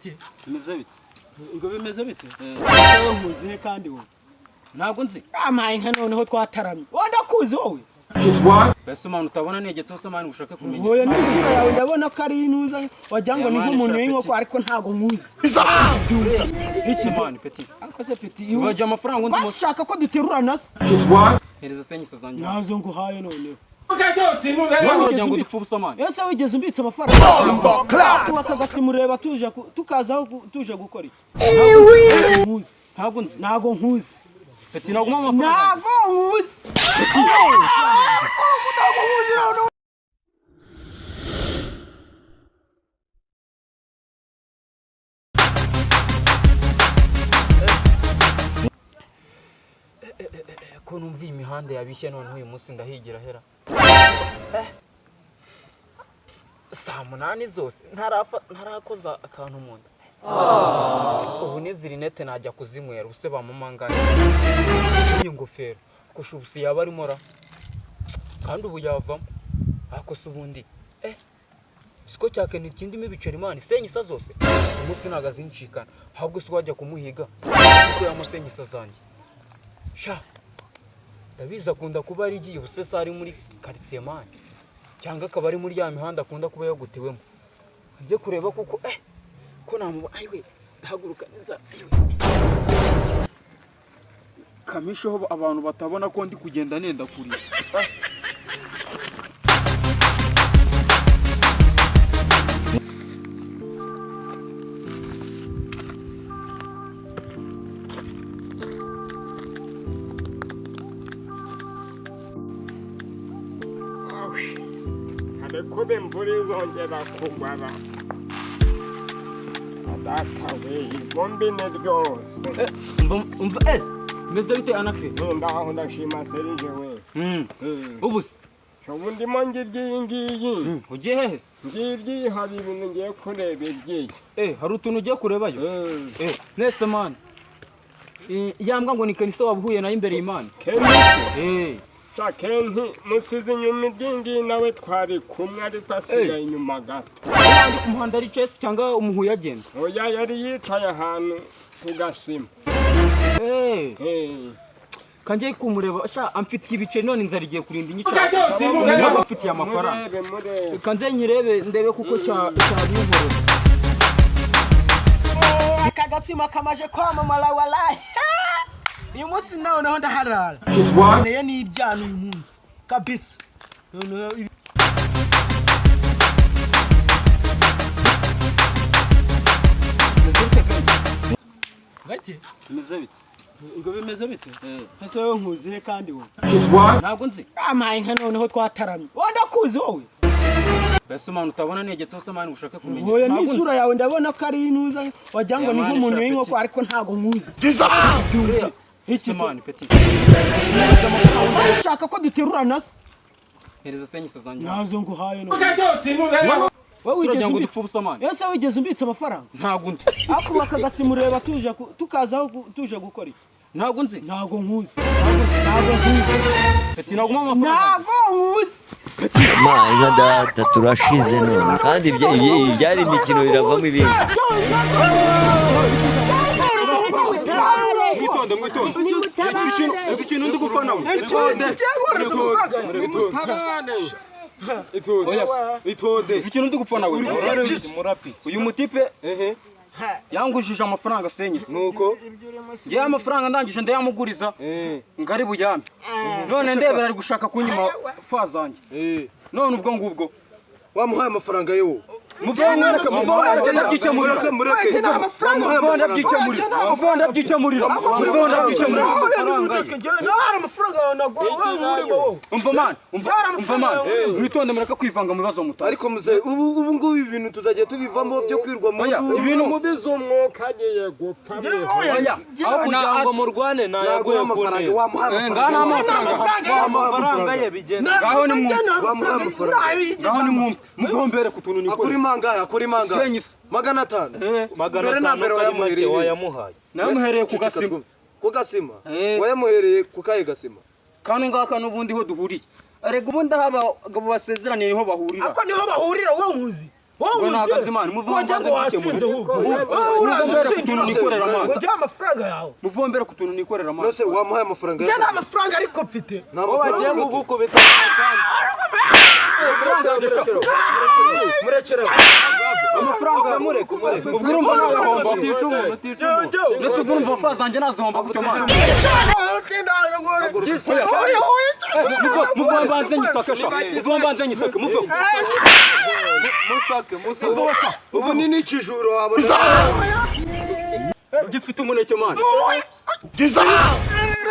Bite? Bimeze bite? Ngo bimeze bite? Wowe nkuzihe kandi wowe. Ntabwo nzi. Amaye nka noneho twataramye. Wanda kuzi wowe. Bese umuntu utabona negetse hose mani ushake kumenya. Hoya n'isura yawe ndabona ko ari inuza wajyango ni nk'umuntu w'inkoko ariko ntago nkuzi. Iki mani peti. Ariko se peti Wajya amafaranga undi mushaka ko duterurana se. Hereza senyisa zanjye. Nazo ngo haye noneho. Wajya ngo dupfu busamani. Ese wigeze umbitse amafaranga. Wakagati mureba tukazaho tuje gukora iki? Ntago nkuzi. Peti naguma amafaranga. Ntago nkuzi. Ko numva imihanda yabishye none uyu munsi ndahigira hera. Saa 8 zose ntarakoza akantu mu nda. Ubu nizirinete najya kuzinywera use bamamangana. Iyi ngofero kushubusi yaba ari mora. Kandi ubu yavamo. Akose ubundi. Siko cyake nikindimo ibiceri mani senyisa zose. Umunsi nagazincikana. Ahubwo se wajya kumuhiga. Ko yamusenyisa zanjye. Sha. Ndabiza akunda kuba ari igiye ubusesa ari muri quartier mani. Cyangwa akaba ari muri ya mihanda akunda kuba yagutiwemo. Nje kureba kuko ko namuba ayiwe haguruka neza ayiwe. Kamisho abantu batabona ko ndi kugenda nenda kuri. Ariko bemvura izongera kugwara adatawe igombi ne ryose umva meze bite anake ndaho ndashima serge we ubusi shobu ndimo ngiyi ugiye hehe ngiyi hari ibintu ngiye kureba igiye hari utuntu ugiye kurebayo nese man yambwa ngo ni kanisa wabuhuye nayo imbere y'Imana Chakenti musizi nyuma idingi nawe twari kumwe ariko asigaye inyuma gato. Kandi umuhanda ari Chess cyangwa umuhuye agenda. Oya yari yicaye ahantu kugasima. Kanje kumureba sha amfitiye ibice none inzara igiye kurinda inyica. Amfitiye amafaranga. Kanje nyirebe ndebe kuko cya binkoro. Kagatsima kamaje kwamamara wallahi. Uyu munsi noneho ndaharara. Neye n'ibyana uyu munsi kabisa. Noneho Bati bimeze bite? Ngo bimeze bite? Ese wowe nkuzihe kandi wowe. Ntabwo nzi. Amaye nka noneho twataramye. Wanda kuzi wowe. Bese umuntu utabona negetse hose mani ushake kumenya. Hoya n'isura yawe ndabona ko ari inuza wajyango ni nk'umuntu w'inkoko ariko ntago nkuzi. Iki mani peti. Ushaka ko duterurana se. Hereza senyisa zanjye. Nazo ngo haye no. Wowe wigeze ngo dupfu busamani. Ese wigeze umbitse amafaranga? Ntabwo nzi. Ako wakagati mureba tukazaho tuje gukora iki? Ntabwo nzi. Ntago nkuzi. Peti naguma amafaranga. Ntago nkuzi. Ma inka data turashize none kandi byari imikino biravamo ibindi. Mwitonde ikintu ndi gufana we. Itonde ikintu ndi gufana we. Uyu mutipe yangujije amafaranga senyisa. Nuko ngiye amafaranga ndangije ndayamuguriza ngari bujyame. None ndebera ari gushaka kunyima fazanjye. None ubwo ngubwo wamuhaye amafaranga yewo. Muvanga byicamurira. Mwitonde mureka kwivanga mu bibazo mutari. Ariko muze ubu ngubu ibintu tuzagiye tubivamo byo kwirwa mu ibintu mubizo umwuka agiye gupfa. Aho kugira ngo murwane nayaguye amafaranga wamuhaye amafaranga ye bigenda. Gaho ni mu muvombere kutuntu ni akuri manga senyisa 500 500 wayamuhaye namuhereye ku gasima wayamuhereye ku kaye gasima kandi ngaka nubundi ho duhuriye arega ubundi abagabo basezeraniye niho bahurira ako niho bahurira wowe nkuzi Ngo nahagaze imana muvombanze wasinze muvombere ku tuntu nikorera amana ujya amafaranga yawe muvombere ku tuntu nikorera amana nose wamuhaye amafaranga njye nta mafaranga ariko mfite nabo bagiye kugukubita murekere amafaranga mureke ubwo urumva nagahomba uticumu nese ubwo urumva amafaranga zanjye nazihomba gutyo mana muvombanze nyisakesha muvombanze nyisake muveho musake ubu ni n'ikijuro wabona gifite umuneke mana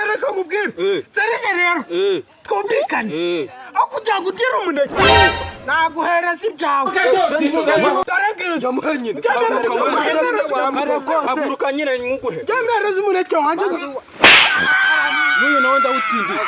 reka nkubwire serije rero twumvikane aho kugira ngo ugire umuneke naguhereza ibyawe jamuhe nyine haguruka nyine nkuguhe jyamuhereza umuneke wanjye n'uyu nawe ndawutsindiye